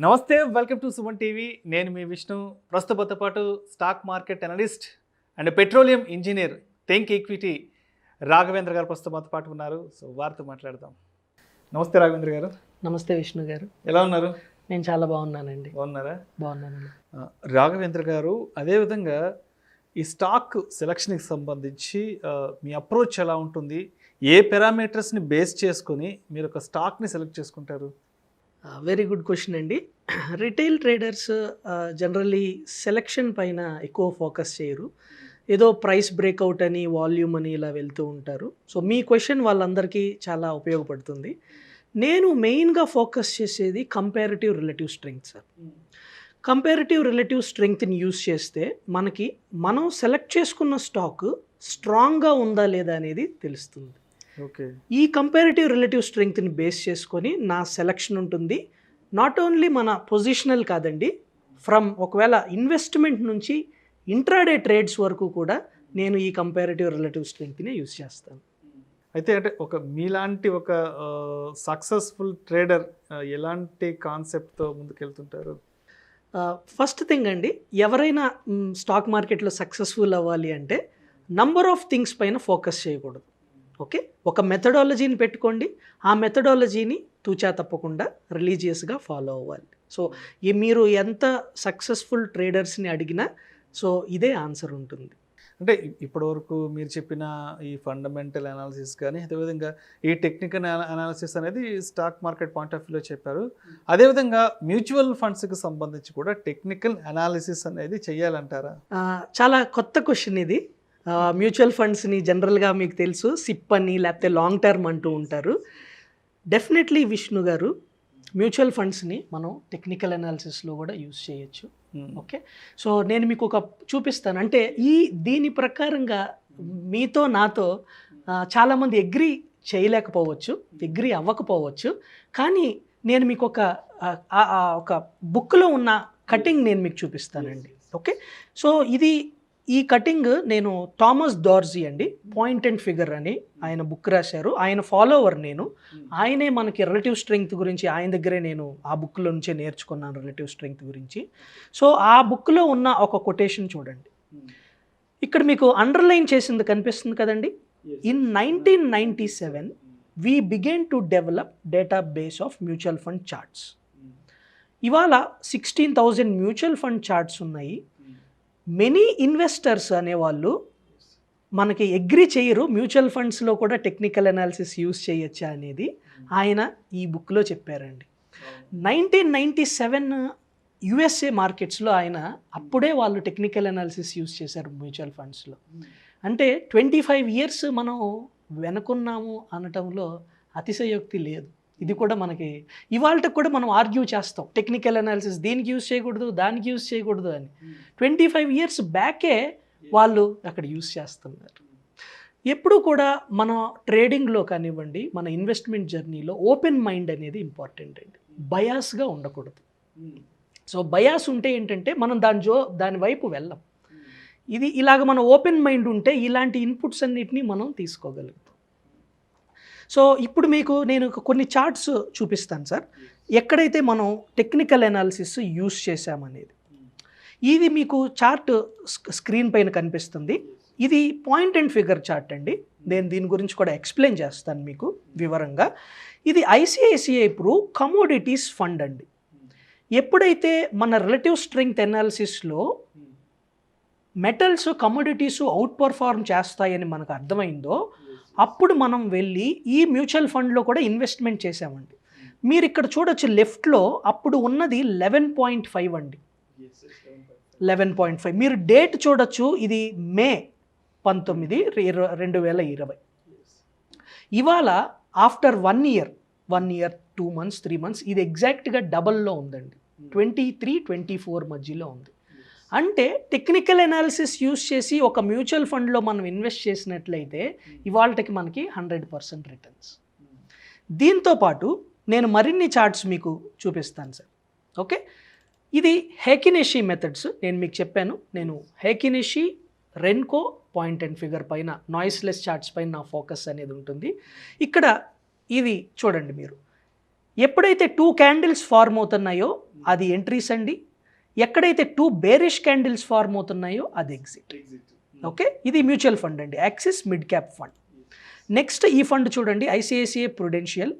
నమస్తే, welcome to Suman TV. నేను మీ విష్ణు. ప్రస్తుతంతో పాటు stock market analyst and petroleum engineer think equity Raghavendra గారు ప్రస్తుతంతో పాటు ఉన్నారు. సో వారితో మాట్లాడదాం. నమస్తే రాఘవేంద్ర గారు. నమస్తే విష్ణు గారు. ఎలా ఉన్నారు? నేను చాలా బాగున్నానండి. బాగున్నారా? బాగున్నానండి. రాఘవేంద్ర గారు, అదేవిధంగా ఈ స్టాక్ సెలక్షన్కి సంబంధించి మీ అప్రోచ్ ఎలా ఉంటుంది? ఏ పారామీటర్స్ని బేస్ చేసుకొని మీరు ఒక స్టాక్ని సెలెక్ట్ చేసుకుంటారు? వెరీ గుడ్ క్వశ్చన్ అండి. రిటైల్ ట్రేడర్స్ జనరల్లీ సెలక్షన్ పైన ఎక్కువ ఫోకస్ చేయరు. ఏదో ప్రైస్ బ్రేక్అవుట్ అని, వాల్యూమ్ అని ఇలా వెళ్తూ ఉంటారు. సో మీ క్వశ్చన్ వాళ్ళందరికీ చాలా ఉపయోగపడుతుంది. నేను మెయిన్గా ఫోకస్ చేసేది comparative relative strength sir. Comparative relative స్ట్రెంగ్త్ని యూస్ చేస్తే మనం సెలెక్ట్ చేసుకున్న స్టాక్ స్ట్రాంగ్గా ఉందా లేదా అనేది తెలుస్తుంది. ఓకే. ఈ కంపారిటివ్ రిలేటివ్ స్ట్రెంగ్త్ని బేస్ చేసుకొని నా సెలక్షన్ ఉంటుంది. నాట్ ఓన్లీ మన పొజిషనల్ కాదండి, ఒకవేళ ఇన్వెస్ట్మెంట్ నుంచి ఇంట్రాడే ట్రేడ్స్ వరకు కూడా నేను ఈ కంపారిటివ్ రిలేటివ్ స్ట్రెంగ్త్ని యూస్ చేస్తాను. అయితే మీలాంటి ఒక సక్సెస్ఫుల్ ట్రేడర్ ఎలాంటి కాన్సెప్ట్తో ముందుకెళ్తుంటారు? ఫస్ట్ థింగ్ అండి, ఎవరైనా స్టాక్ మార్కెట్లో సక్సెస్ఫుల్ అవ్వాలి అంటే నంబర్ ఆఫ్ థింగ్స్ పైన ఫోకస్ చేయకూడదు. ఓకే, ఒక మెథడాలజీని పెట్టుకోండి. ఆ మెథడాలజీని తూచా తప్పకుండా రిలీజియస్గా ఫాలో అవ్వాలి. సో మీరు ఎంత సక్సెస్ఫుల్ ట్రేడర్స్ని అడిగినా సో ఇదే ఆన్సర్ ఉంటుంది. అంటే ఇప్పటివరకు మీరు చెప్పిన ఈ ఫండమెంటల్ అనాలిసిస్ కానీ, అదేవిధంగా ఈ టెక్నికల్ అనాలిసిస్ అనేది స్టాక్ మార్కెట్ పాయింట్ ఆఫ్ వ్యూలో చెప్పారు. అదేవిధంగా మ్యూచువల్ ఫండ్స్కి సంబంధించి కూడా టెక్నికల్ అనాలిసిస్ అనేది చేయాలంటారా? చాలా కొత్త క్వశ్చన్ ఇది. మ్యూచువల్ ఫండ్స్ని జనరల్గా మీకు తెలుసు సిప్ అని, లేకపోతే లాంగ్ టర్మ్ అంటూ ఉంటారు. డెఫినెట్లీ విష్ణు గారు, మ్యూచువల్ ఫండ్స్ని మనం టెక్నికల్ అనాలిసిస్లో కూడా యూజ్ చేయొచ్చు. ఓకే, సో నేను మీకు చూపిస్తాను. అంటే దీని ప్రకారంగా మీతో నాతో చాలామంది అగ్రీ చేయలేకపోవచ్చు, అగ్రీ అవ్వకపోవచ్చు. కానీ నేను మీకు ఒక బుక్లో ఉన్న కటింగ్ నేను మీకు చూపిస్తానండి. ఓకే, సో ఈ కటింగ్ నేను థామస్ డార్జీ అండి, పాయింట్ అండ్ ఫిగర్ అని ఆయన బుక్ రాశారు. ఆయన ఫాలోవర్ నేను. ఆయనే మనకి రిలేటివ్ స్ట్రెంగ్త్ గురించి ఆయన దగ్గరే నేను ఆ బుక్లో నుంచే నేర్చుకున్నాను రిలేటివ్ స్ట్రెంగ్త్ గురించి. సో ఆ బుక్లో ఉన్న ఒక కొటేషన్ చూడండి. ఇక్కడ మీకు అండర్లైన్ చేసింది కనిపిస్తుంది కదండి. In 1997 we began to develop database of mutual fund charts. ఇవాళ 16,000 మ్యూచువల్ ఫండ్ చార్ట్స్ ఉన్నాయి. మెనీ ఇన్వెస్టర్స్ అనేవాళ్ళు మనకి అగ్రీ చేయరు మ్యూచువల్ ఫండ్స్లో కూడా టెక్నికల్ అనాలిసిస్ యూస్ చేయొచ్చా అనేది ఆయన ఈ బుక్లో చెప్పారండి. 1997 యుఎస్ఏ మార్కెట్స్లో అప్పుడే వాళ్ళు టెక్నికల్ అనాలిసిస్ యూస్ చేశారు మ్యూచువల్ ఫండ్స్లో. అంటే 25 years మనం వెనుకున్నాము అనటంలో అతిశయోక్తి లేదు. ఇది కూడా మనకి ఇవాళకి కూడా మనం ఆర్గ్యూ చేస్తాం, టెక్నికల్ అనాలిసిస్ దీనికి యూజ్ చేయకూడదు, దానికి యూజ్ చేయకూడదు అని. 25 years బ్యాకే వాళ్ళు అక్కడ యూజ్ చేస్తున్నారు. ఎప్పుడు కూడా మన ట్రేడింగ్లో కానివ్వండి, మన ఇన్వెస్ట్మెంట్ జర్నీలో ఓపెన్ మైండ్ అనేది ఇంపార్టెంట్ అండి. బయాస్గా ఉండకూడదు. సో బయాస్ ఉంటే ఏంటంటే మనం దాని వైపు వెళ్ళం. ఇలాగ మన ఓపెన్ మైండ్ ఉంటే ఇలాంటి ఇన్పుట్స్ అన్నిటినీ మనం తీసుకోగలుగుతాం. సో ఇప్పుడు మీకు నేను కొన్ని చార్ట్స్ చూపిస్తాను సార్, ఎక్కడైతే మనం టెక్నికల్ అనాలిసిస్ యూస్ చేసామనేది. ఇది మీకు చార్ట్ స్క్రీన్ పైన కనిపిస్తుంది. ఇది పాయింట్ అండ్ ఫిగర్ చార్ట్ అండి. నేను దీని గురించి కూడా ఎక్స్ప్లెయిన్ చేస్తాను మీకు వివరంగా. ఇది ఐసిఐసిఐ ప్రూ కమోడిటీస్ ఫండ్ అండి. ఎప్పుడైతే మన రిలేటివ్ స్ట్రెంగ్త్ అనాలిసిస్లో మెటల్స్, కమోడిటీస్ అవుట్ పర్ఫార్మ్ చేస్తాయని మనకు అర్థమైందో అప్పుడు మనం వెళ్ళి ఈ మ్యూచువల్ ఫండ్లో కూడా ఇన్వెస్ట్మెంట్ చేసామండి. మీరు ఇక్కడ చూడొచ్చు లెఫ్ట్లో అప్పుడు ఉన్నది 11.5 అండి. 11.5 మీరు డేట్ చూడొచ్చు. ఇది మే 19, 2020. ఇవాళ ఆఫ్టర్ 1 year 2 months 3 months ఇది ఎగ్జాక్ట్గా డబల్లో ఉందండి. 23-24 మధ్యలో ఉంది. అంటే టెక్నికల్ అనాలిసిస్ యూస్ చేసి ఒక మ్యూచువల్ ఫండ్లో మనం ఇన్వెస్ట్ చేసినట్లయితే ఇవాళకి మనకి 100% రిటర్న్స్. దీంతోపాటు నేను మరిన్ని చార్ట్స్ మీకు చూపిస్తాను సార్. ఓకే, ఇది హేకినేషి మెథడ్స్ నేను మీకు చెప్పాను. నేను హేకినేషి, రెన్కో, పాయింట్ అండ్ ఫిగర్ పైన, నాయిస్లెస్ చార్ట్స్ పైన నా ఫోకస్ అనేది ఉంటుంది. ఇక్కడ ఇది చూడండి మీరు, ఎప్పుడైతే 2 క్యాండిల్స్ ఫార్మ్ అవుతున్నాయో అది ఎంట్రీస్ అండి, ఎక్కడైతే 2 బేరిష్ క్యాండిల్స్ ఫార్మ్ అవుతున్నాయో అది ఎగ్జిట్. ఓకే, ఇది మ్యూచువల్ ఫండ్ అండి, axis mid cap fund. Next ఈ ఫండ్ చూడండి, ఐసిఐసిఐ ప్రుడెన్షియల్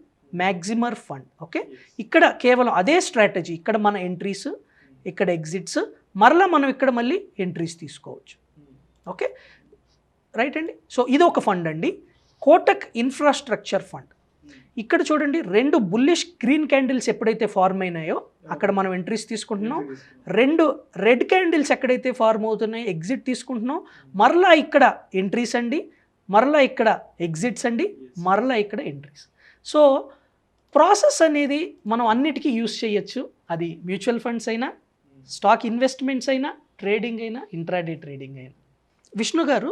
మ్యాక్సిమర్ ఫండ్. ఓకే, ఇక్కడ కేవలం అదే స్ట్రాటజీ, ఇక్కడ మన ఎంట్రీస్, ఇక్కడ ఎగ్జిట్స్, మరలా మనం ఇక్కడ మళ్ళీ ఎంట్రీస్ తీసుకోవచ్చు. ఓకే రైట్ అండి. సో ఇది ఒక ఫండ్ అండి, కోటక్ ఇన్ఫ్రాస్ట్రక్చర్ ఫండ్. ఇక్కడ చూడండి 2 బుల్లిష్ గ్రీన్ క్యాండిల్స్ ఎప్పుడైతే ఫార్మ్ అయినాయో అక్కడ మనం ఎంట్రీస్ తీసుకుంటున్నాం, 2 రెడ్ క్యాండిల్స్ ఎక్కడైతే ఫార్మ్ అవుతున్నాయో ఎగ్జిట్ తీసుకుంటున్నాం, మరలా ఇక్కడ ఎంట్రీస్ అండి, మరలా ఇక్కడ ఎగ్జిట్స్ అండి, మరలా ఇక్కడ ఎంట్రీస్. సో ప్రాసెస్ అనేది మనం అన్నిటికీ యూస్ చేయొచ్చు, అది మ్యూచువల్ ఫండ్స్ అయినా, స్టాక్ ఇన్వెస్ట్మెంట్స్ అయినా, ట్రేడింగ్ అయినా, ఇంట్రాడే ట్రేడింగ్ అయినా. విష్ణు గారు,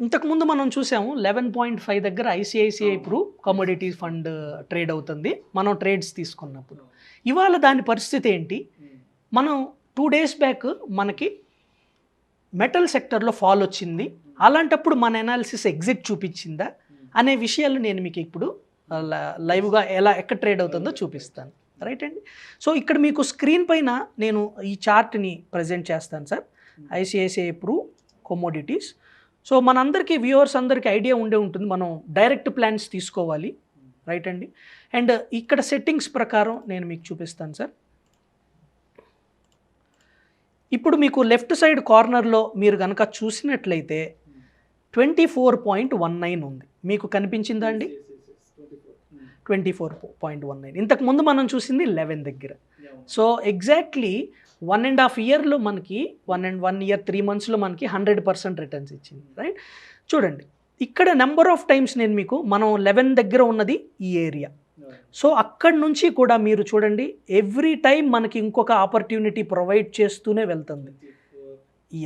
ఇంతకుముందు మనం చూసాము 11.5 దగ్గర ఐసిఐసిఐ ప్రూ కమోడిటీ ఫండ్ ట్రేడ్ అవుతుంది మనం ట్రేడ్స్ తీసుకున్నప్పుడు. ఇవాళ దాని పరిస్థితి ఏంటి? మనం 2 days బ్యాక్ మనకి మెటల్ సెక్టర్లో ఫాల్ వచ్చింది, అలాంటప్పుడు మన అనాలిసిస్ ఎగ్జిట్ చూపించిందా అనే విషయాలు నేను మీకు ఇప్పుడు లైవ్గా ఎక్కడ ట్రేడ్ అవుతుందో చూపిస్తాను. రైట్ అండి. సో ఇక్కడ మీకు స్క్రీన్ పైన నేను ఈ చార్ట్ని ప్రజెంట్ చేస్తాను సార్, ఐసిఐసిఐ ప్రూ కమోడిటీస్. సో మనందరికీ వ్యూవర్స్ అందరికీ ఐడియా ఉండే ఉంటుంది, మనం డైరెక్ట్ ప్లాన్స్ తీసుకోవాలి. రైట్ అండి. అండ్ ఇక్కడ సెట్టింగ్స్ ప్రకారం నేను మీకు చూపిస్తాను సార్. ఇప్పుడు మీకు లెఫ్ట్ సైడ్ కార్నర్లో మీరు కనుక చూసినట్లయితే 24.19 ఉంది, మీకు కనిపించిందా అండి? 24.19. ఇంతకుముందు మనం చూసింది 11 దగ్గర. సో ఎగ్జాక్ట్లీ 1.5 yearలో మనకి 1 year 3 monthsలో మనకి 100% రిటర్న్స్ ఇచ్చింది. రైట్, చూడండి ఇక్కడ నెంబర్ ఆఫ్ టైమ్స్ నేను మీకు, మనం 11 దగ్గర ఉన్నది ఈ ఏరియా. సో అక్కడి నుంచి కూడా మీరు చూడండి ఎవ్రీ టైం మనకి ఇంకొక ఆపర్చునిటీ ప్రొవైడ్ చేస్తూనే వెళ్తుంది.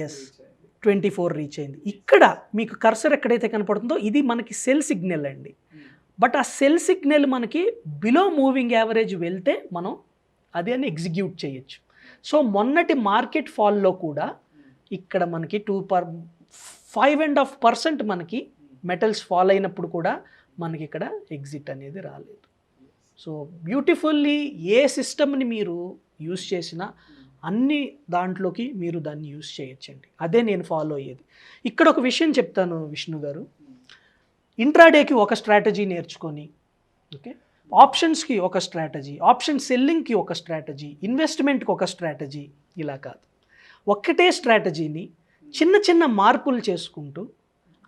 ఎస్, 24 రీచ్ అయింది. ఇక్కడ మీకు కర్సర్ ఎక్కడైతే కనపడుతుందో ఇది మనకి సెల్ సిగ్నల్ అండి. బట్ ఆ సెల్ సిగ్నల్ మనకి బిలో మూవింగ్ యావరేజ్ వెళ్తే మనం అది అని ఎగ్జిక్యూట్ చేయొచ్చు. సో మొన్నటి మార్కెట్ ఫాల్లో కూడా ఇక్కడ మనకి 5.5% మనకి మెటల్స్ ఫాల్ అయినప్పుడు కూడా మనకి ఇక్కడ ఎగ్జిట్ అనేది రాలేదు. సో బ్యూటిఫుల్లీ ఏ సిస్టమ్ని మీరు యూస్ చేసినా అన్ని దాంట్లోకి మీరు దాన్ని యూస్ చేయొచ్చండి, అదే నేను ఫాలో అయ్యేది. ఇక్కడ ఒక విషయం చెప్తాను విష్ణు గారు, ఇంట్రాడేకి ఒక స్ట్రాటజీ నేర్చుకొని, ఓకే, ఆప్షన్స్కి ఒక స్ట్రాటజీ, ఆప్షన్ సెల్లింగ్కి ఒక స్ట్రాటజీ, ఇన్వెస్ట్మెంట్కి ఒక స్ట్రాటజీ, ఇలా కాదు, ఒక్కటే స్ట్రాటజీని చిన్న చిన్న మార్పులు చేసుకుంటూ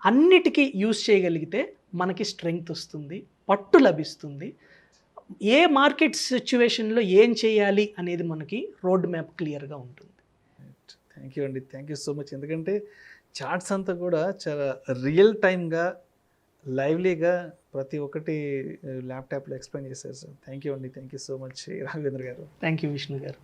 అన్నిటికీ యూస్ చేయగలిగితే మనకి స్ట్రెంగ్త్ వస్తుంది, పట్టు లభిస్తుంది. ఏ మార్కెట్ సిచ్యువేషన్లో ఏం చేయాలి అనేది మనకి రోడ్ మ్యాప్ క్లియర్గా ఉంటుంది. థ్యాంక్ యూ అండి, థ్యాంక్ యూ సో మచ్. ఎందుకంటే చార్ట్స్ అంతా కూడా చాలా రియల్ టైమ్గా లైవ్లీగా ప్రతి ఒక్కటి ల్యాప్టాప్లో ఎక్స్ప్లెయిన్ చేశారు సార్. థ్యాంక్ యూ అండి, thank you so much Raghavendra garu. Thank you Vishnu గారు.